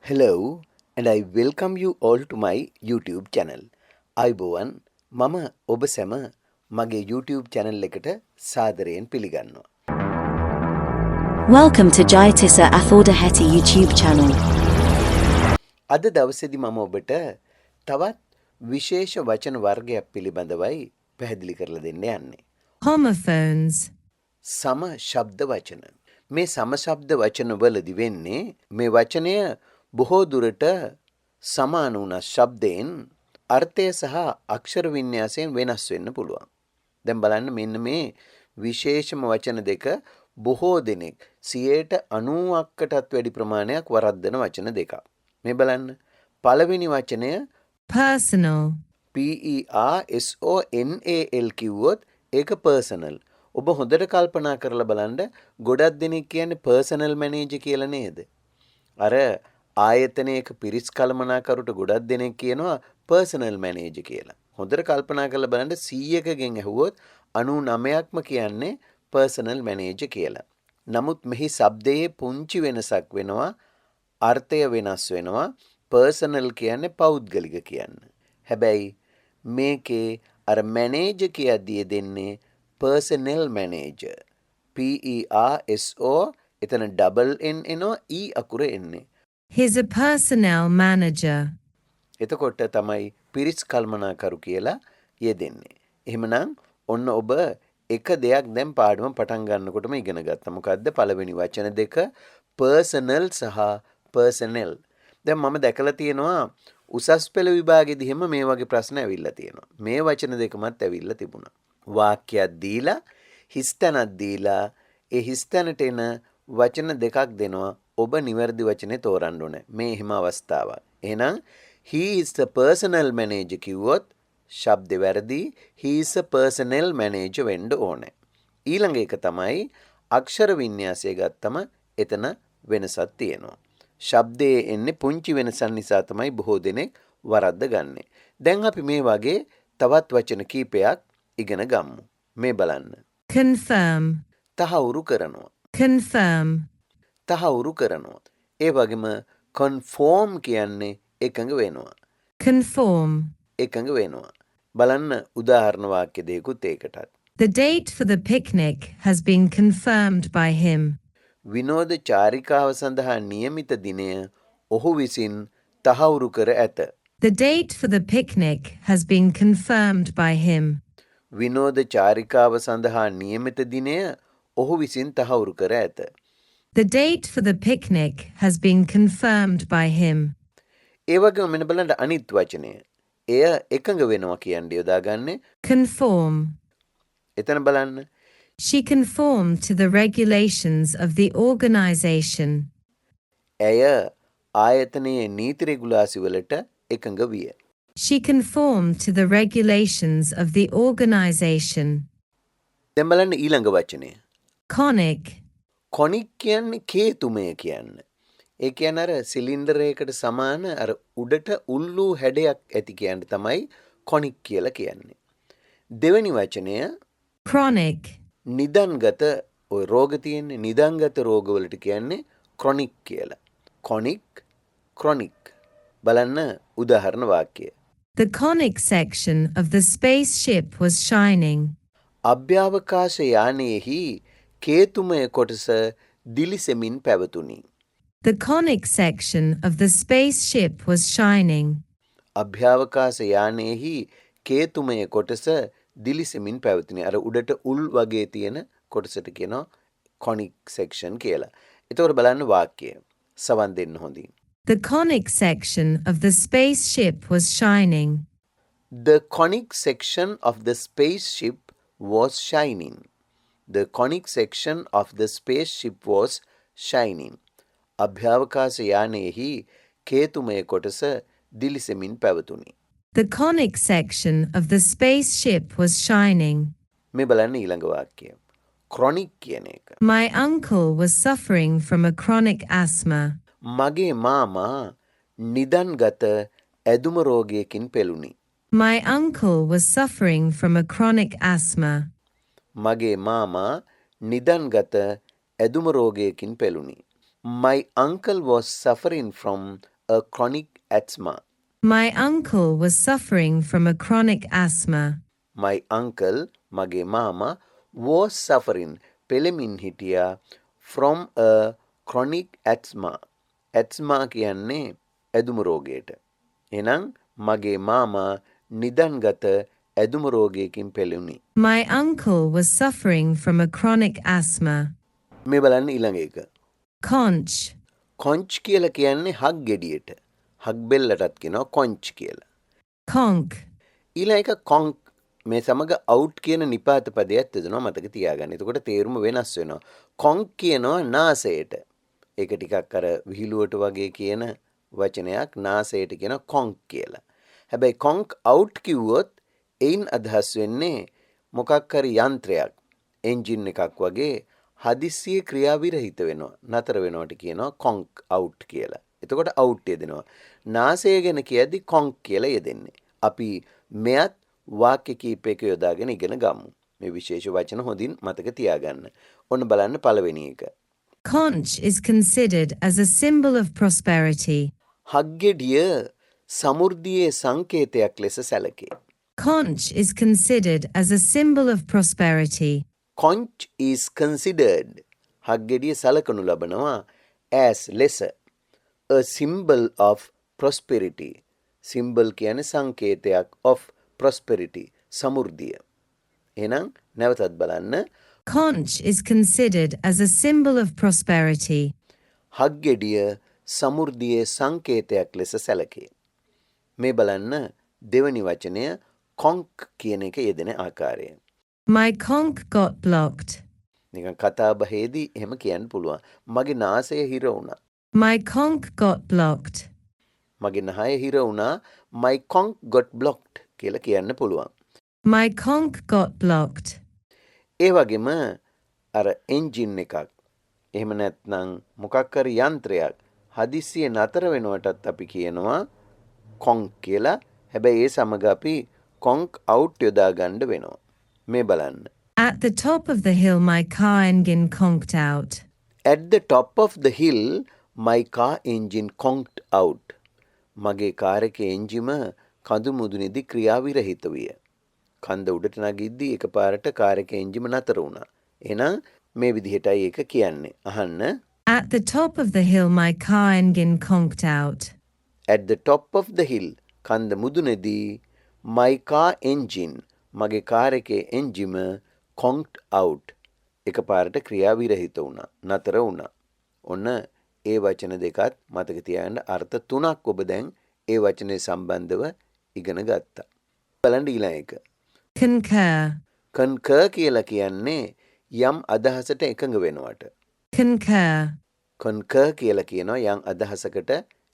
Hello, and I welcome you all to my YouTube channel. අයිබෝවන් මම ඔබ සැම මගේ YouTube channel එකට සාදරයෙන් පිළිගන්නවා. Welcome to Jayatissa Athaudahetti YouTube channel. අද දවසේදී මම ඔබට තවත් විශේෂ වචන වර්ගයක් පිළිබඳවයි පැහැදිලි කරලා දෙන්න යන්නේ. Homophones. සම ශබ්ද වචන. මේ සම ශබ්ද වචන වලදී වෙන්නේ මේ වචනය බොහෝ දුරට සමාන වුණ ශබ්දයෙන් අර්ථය සහ අක්ෂර වින්‍යාසයෙන් වෙනස් වෙන්න පුළුවන්. දැන් බලන්න මෙන්න මේ විශේෂම වචන දෙක බොහෝ දෙනෙක් 90%කටත් වැඩි ප්‍රමාණයක් වරද්දන වචන දෙකක්. මේ බලන්න. පළවෙනි වචනය Personal. PERSONAL කිව්වොත් ඒක personal. ඔබ හොඳට කල්පනා කරලා බලන්න ගොඩක් දෙනෙක් කියන්නේ personal manager කියලා නේද? අර ආයතනයක පිරිස් කළමනාකරුට ගොඩක් දෙනෙක් කියනවා personal manager කියලා. හොඳට කල්පනා කරලා බලන්න 100කගෙන් ඇහුවොත් 99ක්ම කියන්නේ personal manager කියලා. නමුත් මෙහි શબ્දයේ පුංචි වෙනසක් වෙනවා. අර්ථය වෙනස් වෙනවා. personal කියන්නේ පෞද්ගලික කියන්නේ. හැබැයි මේකේ අර manager කියද්දී දෙන්නේ personnel manager. PERSO එතන double N එනවා E අකුර එන්නේ. He's a personnel manager. එතකොට තමයි පිරිස් කල්මනාකරු කියලා යෙදෙන්නේ. එහෙමනම් ඔන්න ඔබ එක දෙයක් දැන් පාඩම පටන් ගන්නකොටම ඉගෙන ගත්තා. මොකද්ද? පළවෙනි වචන දෙක personal සහ personnel. දැන් මම දැකලා තියෙනවා උසස් පෙළ විභාගෙදී හැම මේ වගේ ප්‍රශ්න ඇවිල්ලා තියෙනවා. මේ වචන දෙකමත් ඇවිල්ලා තිබුණා. වාක්‍යයක් දීලා හිස්තැනක් දීලා ඒ හිස්තැනට එන වචන දෙකක් දෙනවා. ඔබ නිවැරදි වචනේ තෝරන්න ඕනේ. මේ හිම අවස්ථාවක්. එහෙනම් he is the personal manager කිව්වොත් ශබ්ද වැරදි. he is a personnel manager වෙන්න ඕනේ. ඊළඟ එක තමයි අක්ෂර වින්‍යාසය ගත්තම එතන වෙනසක් තියෙනවා. ශබ්දයේ එන්නේ පුංචි වෙනසක් නිසා තමයි බොහෝ දෙනෙක් වරද්ද ගන්නෙ. දැන් අපි මේ වගේ තවත් වචන කීපයක් ඉගෙන ගමු. මේ බලන්න. Confirm. තහවුරු කරනවා. Confirm. තහවුරු කරනවා. ඒ වගේම conform කියන්නේ එකඟ වෙනවා. Conform. එකඟ වෙනවා. බලන්න උදාහරණ වාක්‍ය දෙකකුත් ඒකටත්. The date for the picnic has been confirmed by him. විනෝද චාරිකාව සඳහා නියමිත දිනය ඔහු විසින් තහවුරු කර ඇත. The date for the picnic has been confirmed by him. විනෝද චාරිකාව සඳහා නියමිත දිනය ඔහු විසින් තහවුරු කර ඇත. The date for the picnic has been confirmed by him. ඒ වගේම මෙන්න බලන්න අනිත් වචනය. එය එකඟ වෙනවා කියන්නේ යොදාගන්නේ. Conform. එතන බලන්න. She conformed to the regulations of the organization. ඇය ආයතනයේ නීති රෙගුලාසි වලට එකඟ විය. She conformed to the regulations of the organization. දැන් බලන්න ඊළඟ වචනය. Conic. කොනික් කියන්නේ කේතුමය කියන්නේ. ඒ කියන්නේ අර සිලින්ඩර් එකකට සමාන අර උඩට උල්ලු හැඩයක් ඇති කියන්න තමයි කොනික් කියලා කියන්නේ. දෙවෙනි වචනය Chronic. නිදන්ගත ඔය රෝග තියෙන්නේ නිදන්ගත රෝගවලට කියන්නේ ක්‍රොනික් කියලා. කොනික් ක්‍රොනික්. බලන්න උදාහරණ වාක්‍යය. The conic section of the spaceship was shining. අභ්‍යවකාශ යානයේහි කේතුමය කොටස දිලිසෙමින් පැවතුණි. The conic section of the spaceship was shining. අභ්‍යවකාශ යානයේහි කේතුමය කොටස දිලිසෙමින් පැවතුණි. අර උඩට උල් වගේ තියෙන කොටසට කියනවා කොනික් සෙක්ෂන් කියලා. ඒතකොට බලන්න වාක්‍යය. සවන් දෙන්න හොඳින්. The conic section of the spaceship was shining. The conic section of the spaceship was shining. The conic section of the spaceship was shining. අභ්‍යවකාශ යානයේහි කේතුමය කොටස දිලිසෙමින් පැවතුණි. The conic section of the spaceship was shining. මේ බලන්න ඊළඟ වාක්‍යය. Chronic කියන එක. My uncle was suffering from a chronic asthma. මගේ මාමා නිදන්ගත ඇදුම රෝගයකින් පෙළුණි. My uncle was suffering from a chronic asthma. මගේ මාමා නිදන්ගත ඇදුම රෝගයකින් පෙළුණි. My uncle was suffering from a chronic asthma. My uncle was suffering from a chronic asthma. My uncle, mage mama, was suffering, පෙළමින් හිටියා, from a chronic asthma. asthma කියන්නේ ඇදුම රෝගයට. එහෙනම් මගේ මාමා නිදන්ගත ඇදුම රෝගයකින් පෙළුණි. My uncle was suffering from a chronic asthma. මේ බලන්න ඊළඟ එක. Conch. conch කියලා කියන්නේ හක් ගෙඩියට. හක් බෙල්ලටත් කියනවා conch කියලා. Conch. ඊළඟ එක conch මේ සමග out කියන නිපාත පදයක් යොදනවා මතක තියාගන්න. එතකොට තේරුම වෙනස් වෙනවා. conch කියනවා නාසයට. ඒක ටිකක් අර විහිළුවට වගේ කියන වචනයක්. නාසයට කියනවා conch කියලා. හැබැයි conch out කිව්වොත් එයින් අදහස් වෙන්නේ මොකක් හරි යන්ත්‍රයක් එන්ජින් එකක් වගේ හදිස්සියේ ක්‍රියාවිරහිත වෙනවා නතර වෙනවට කියනවා conch out කියලා. එතකොට out යෙදෙනවා. නාසය ගැන කියද්දි conch කියලා යෙදෙන්නේ. අපි මෙයත් වාක්‍ය කීපයක යොදාගෙන ඉගෙන ගමු. මේ විශේෂ වචන හොඳින් මතක තියාගන්න. ඔන්න බලන්න පළවෙනි එක. Conch is considered as a symbol of prosperity. හක්ගෙඩිය සමෘද්ධියේ සංකේතයක් ලෙස සැලකේ. Conch is considered as a symbol of prosperity. conch is considered හක්ගෙඩිය සලකනු ලබනවා as ලෙස a symbol of prosperity. symbol කියන්නේ සංකේතයක් of prosperity සමෘද්ධිය. එහෙනම් නැවතත් බලන්න. Conch is considered as a symbol of prosperity. හක්ගෙඩිය සමෘද්ධියේ සංකේතයක් ලෙස සැලකේ. මේ බලන්න දෙවනි වචනය conch කියන එක යෙදෙන ආකාරය. My conch got blocked. නිකන් කතා බහේදී එහෙම කියන්න පුළුවන්. මගේ නාසය හිර වුණා. My conch got blocked. මගේ නහය හිර වුණා. My conch got blocked කියලා කියන්න පුළුවන්. My conch got blocked. ඒ වගේම අර එන්ජින් එකක් එහෙම නැත්නම් මොකක් හරි යන්ත්‍රයක් හදිස්සියේ නතර වෙනවටත් අපි කියනවා conch කියලා. හැබැයි ඒ සමග අපි conch out යොදා ගන්න වෙනවා. මේ බලන්න. At the top of the hill my car engine conked out. At the top of the hill my car engine conked out. මගේ කාර් එකේ එන්ජිම කඳු මුදුනේදී ක්‍රියාවිරහිත විය. කන්ද උඩට නගිද්දී එකපාරට කාර් එකේ එන්ජිම නතර වුණා. එහෙනම් මේ විදිහටයි ඒක කියන්නේ. අහන්න. At the top of the hill my car engine conked out. At the top of the hill කන්ද මුදුනේදී my car engine මගේ කාර් එකේ එන්ජිම conked out එකපාරට ක්‍රියාවිරහිත වුණා. නතර වුණා. ඔන්න ඒ වචන දෙකත් මතක තියාගන්න අර්ථ තුනක් ඔබ දැන් ඒ වචනේ සම්බන්ධව ඉගෙන ගත්තා. බලන්න ඊළඟ එක. Concur. concur කියලා කියන්නේ යම් අදහසට එකඟ වෙනවට. Concur. concur කියලා කියනවා යම් අදහසකට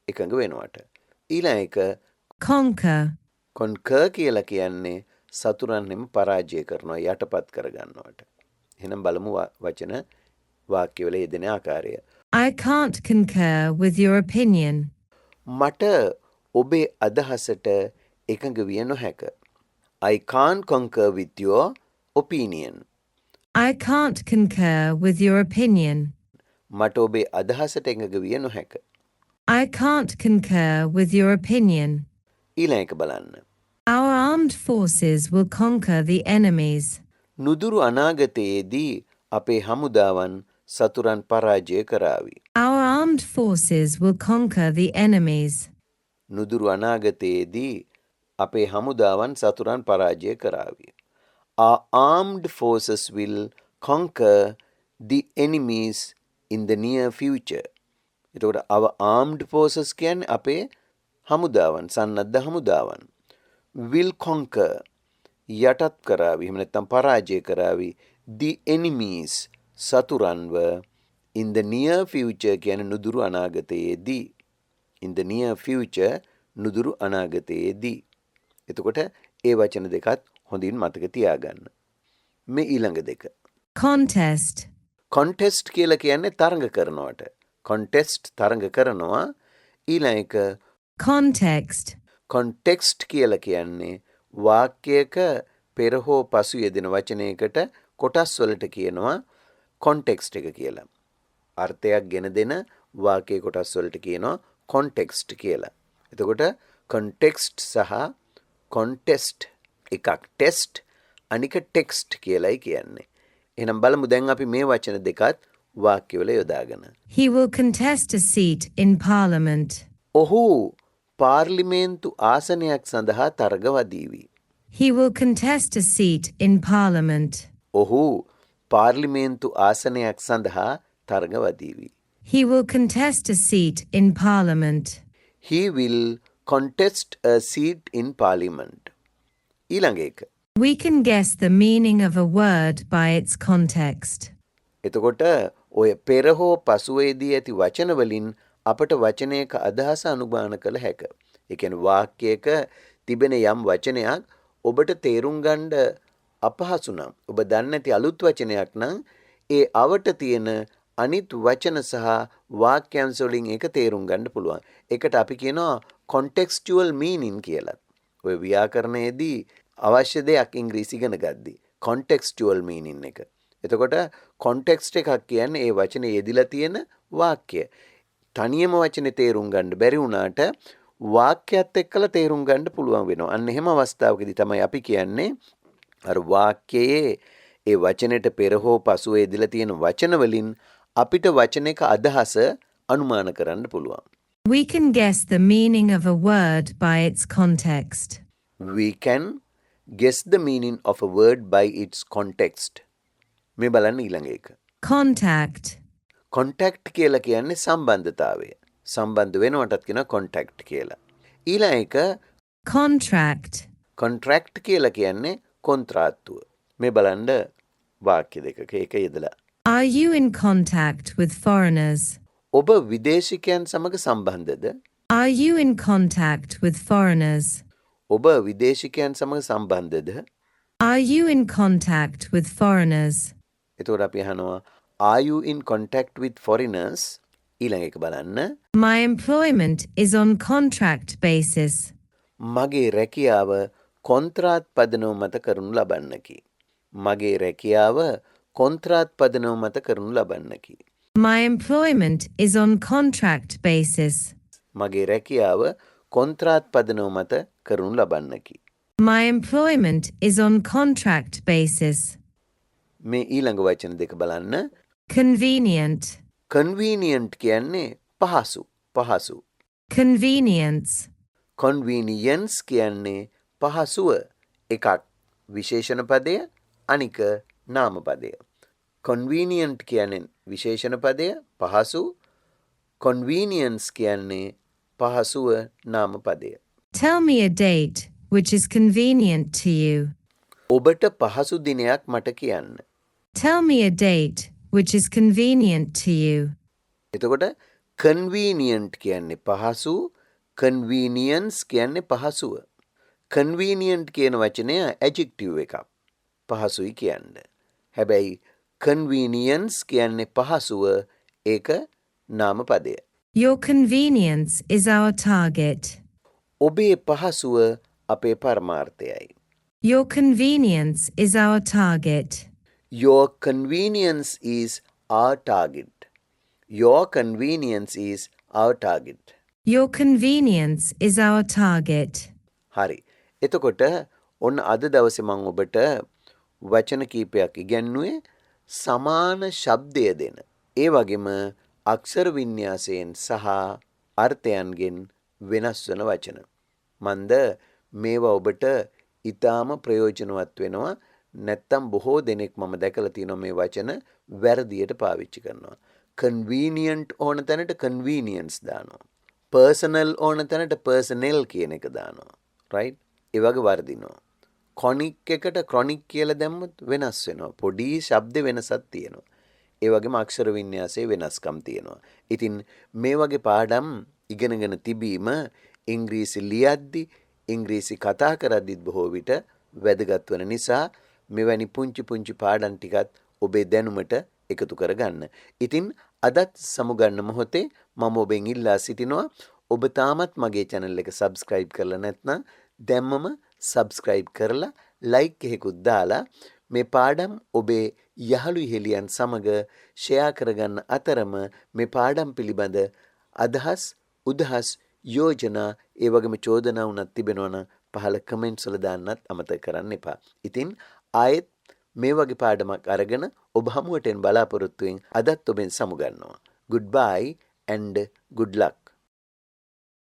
එකඟ වෙනවට. ඊළඟ එක Conquer. concur කියලා කියන්නේ සතුරන්ෙම පරාජය කරනවා යටපත් කරගන්නවට. එහෙනම් බලමු වචන වාක්‍යවල යෙදෙන ආකාරය. I can't concur with your opinion. මට ඔබේ අදහසට එකඟ විය නොහැක. I can't concur with your opinion. I can't concur with your opinion. මට ඔබේ අදහසට එකඟ විය නොහැක. I can't concur with your opinion. ඊළඟ එක බලන්න. Our armed forces will conquer the enemies. නුදුරු අනාගතයේදී අපේ හමුදාවන් සතුරන් පරාජය කරાવી. Our armed forces will conquer the enemies. නුදුරු අනාගතයේදී අපේ හමුදාවන් සතුරන් පරාජය කරાવી. Our armed forces will conquer the enemies in the near future. එතකොට our armed forces කියන්නේ අපේ හමුදාවන් සන්නද්ධ හමුදාවන් will conquer යටත් කරાવી එහෙම නැත්නම් පරාජය කරાવી the enemies සතුරන්ව in the near future කියන්නේ නුදුරු අනාගතයේදී. in the near future නුදුරු අනාගතයේදී. එතකොට ඒ වචන දෙකත් හොඳින් මතක තියාගන්න. මේ ඊළඟ දෙක. Contest. contest කියලා කියන්නේ තරඟ කරනවට. contest තරඟ කරනවා. ඊළඟ එක Context. context කියලා කියන්නේ වාක්‍යයක පෙර හෝ පසු යෙදෙන වචනයකට කොටස් වලට කියනවා context එක කියලා. අර්ථයක් ගෙන දෙන වාක්‍ය කොටස් වලට කියනවා context කියලා. එතකොට context සහ contest එකක් test අනික text කියලායි කියන්නේ. එහෙනම් බලමු දැන් අපි මේ වචන දෙකත් වාක්‍යවල යොදාගෙන. He will contest a seat in Parliament. ඔහු පාර්ලිමේන්තු ආසනයක් සඳහා තරග වදීවි. He will contest a seat in Parliament. ඔහු පාර්ලිමේන්තු ආසනයක් සඳහා තරග වදීවි. He will contest a seat in Parliament. He will contest a seat in parliament. ඊළඟ එක. We can guess the meaning of a word by its context. එතකොට ඔය පෙර හෝ පසුවේදී ඇති වචන වලින් අපට වචනයක අදහස අනුමාන කළ හැක. ඒ කියන්නේ වාක්‍යයක තිබෙන යම් වචනයක් ඔබට තේරුම් ගන්න අපහසු නම් ඔබ දන්නේ නැති අලුත් වචනයක් නම් ඒ අවට තියෙන අනිත් වචන සහ වාක්‍යංශ වලින් ඒක තේරුම් ගන්න පුළුවන්. ඒකට අපි කියනවා contextual meaning කියලා. ඔය ව්‍යාකරණයේදී අවශ්‍ය දෙයක් ඉංග්‍රීසි ඉගෙන ගද්දී contextual meaning එක. එතකොට context එකක් කියන්නේ ඒ වචනේ යෙදිලා තියෙන වාක්‍ය. තනියම වචනේ තේරුම් ගන්න බැරි වුණාට වාක්‍යයත් එක්කලා තේරුම් ගන්න පුළුවන් වෙනවා. අන්න එහෙම අවස්ථාවකදී තමයි අපි කියන්නේ අර වාක්‍යයේ ඒ වචනෙට පෙර හෝ පසුව යෙදලා තියෙන වචන වලින් අපිට වචනයක අදහස අනුමාන කරන්න පුළුවන්. We can guess the meaning of a word by its context. We can guess the meaning of a word by its context. මේ බලන්න ඊළඟ එක. Contact. contact කියලා කියන්නේ සම්බන්ධතාවය. සම්බන්ධ වෙනවටත් කියනවා contact කියලා. ඊළඟ එක Contract. contract කියලා කියන්නේ කොන්ත්‍රාත්තුව. මේ බලන්න වාක්‍ය දෙකක එක යෙදලා. Are you in contact with foreigners? ඔබ විදේශිකයන් සමග සම්බන්ධද? Are you in contact with foreigners? ඔබ විදේශිකයන් සමග සම්බන්ධද? Are you in contact with foreigners? එතකොට අපි අහනවා are you in contact with foreigners? ඊළඟ එක බලන්න. My employment is on contract basis. මගේ රැකියාව කොන්ත්‍රාත් පදනම මත කරනු ලබන්නකි. මගේ රැකියාව කොන්ත්‍රාත් පදනම මත කරනු ලබන්නකි. My employment is on contract basis. මගේ රැකියාව කොන්ත්‍රාත් පදනම මත කරනු ලබන්නකි. My employment is on contract basis. මේ ඊළඟ වචන දෙක බලන්න. Convenient. convenient කියන්නේ පහසු පහසු. Convenience. convenience කියන්නේ පහසුව එකක් විශේෂණ පදය අනික නාම පදය. convenient කියන්නේ විශේෂණ පදය පහසු. convenience කියන්නේ පහසුව නාම පදය. Tell me a date which is convenient to you. ඔබට පහසු දිනයක් මට කියන්න. Tell me a date which is convenient to you. එතකොට convenient කියන්නේ පහසු, convenience කියන්නේ පහසුව. convenient කියන වචනය adjective එකක්. පහසුයි කියන්න. හැබැයි convenience කියන්නේ පහසුව ඒක නාම පදය. Your convenience is our target. ඔබේ පහසුව අපේ පරමාර්ථයයි. Your convenience is our target. Your convenience is our target. Your convenience is our target. Your convenience is our target. හරි. එතකොට ඔන්න අද දවසේ මම ඔබට වචන කීපයක් ඉගැන්නුවේ සමාන ශබ්දය දෙන. ඒ වගේම අක්ෂර වින්‍යාසයෙන් සහ අර්ථයන්ගෙන් වෙනස් වන වචන. මන්ද මේවා ඔබට ඊටාම ප්‍රයෝජනවත් වෙනවා. නැත්තම් බොහෝ දෙනෙක් මම දැකලා තියෙනවා මේ වචන වැරදියට පාවිච්චි කරනවා. convenient ඕන තැනට convenience දානවා. personal ඕන තැනට personnel කියන එක දානවා. right? ඒ වගේ වර්ධිනවා. chronic එකට chronic කියලා දැම්මොත් වෙනස් වෙනවා. පොඩි ශබ්ද වෙනසක් තියෙනවා. ඒ වගේම අක්ෂර වින්‍යාසයේ වෙනස්කම් තියෙනවා. ඉතින් මේ වගේ පාඩම් ඉගෙනගෙන තිබීම ඉංග්‍රීසි ලියද්දි ඉංග්‍රීසි කතා කරද්දිත් බොහෝ විට වැදගත් වන නිසා මෙවැනි පුංචි පුංචි පාඩම් ටිකත් ඔබේ දැනුමට එකතු කරගන්න. ඉතින් අදත් සමුගන්න මොහොතේ මම ඔබෙන් ඉල්ලා සිටිනවා ඔබ තාමත් මගේ channel එක subscribe කරලා නැත්නම් දැම්මම subscribe කරලා like එකකුත් දාලා මේ පාඩම් ඔබේ යහළු ඉහෙලියන් සමග share කරගන්න අතරම මේ පාඩම් පිළිබඳ අදහස් උදහස් යෝජනා ඒ වගේම චෝදනා වුණත් තිබෙනවා නම් පහළ කමෙන්ට්ස් වල දාන්නත් අමතක කරන්න එපා. ඉතින් ආයෙත් මේ වගේ පාඩමක් අරගෙන ඔබ හමුවට එන්න බලාපොරොත්තු වෙමින් අදත් ඔබෙන් සමුගන්නවා. Goodbye and good luck.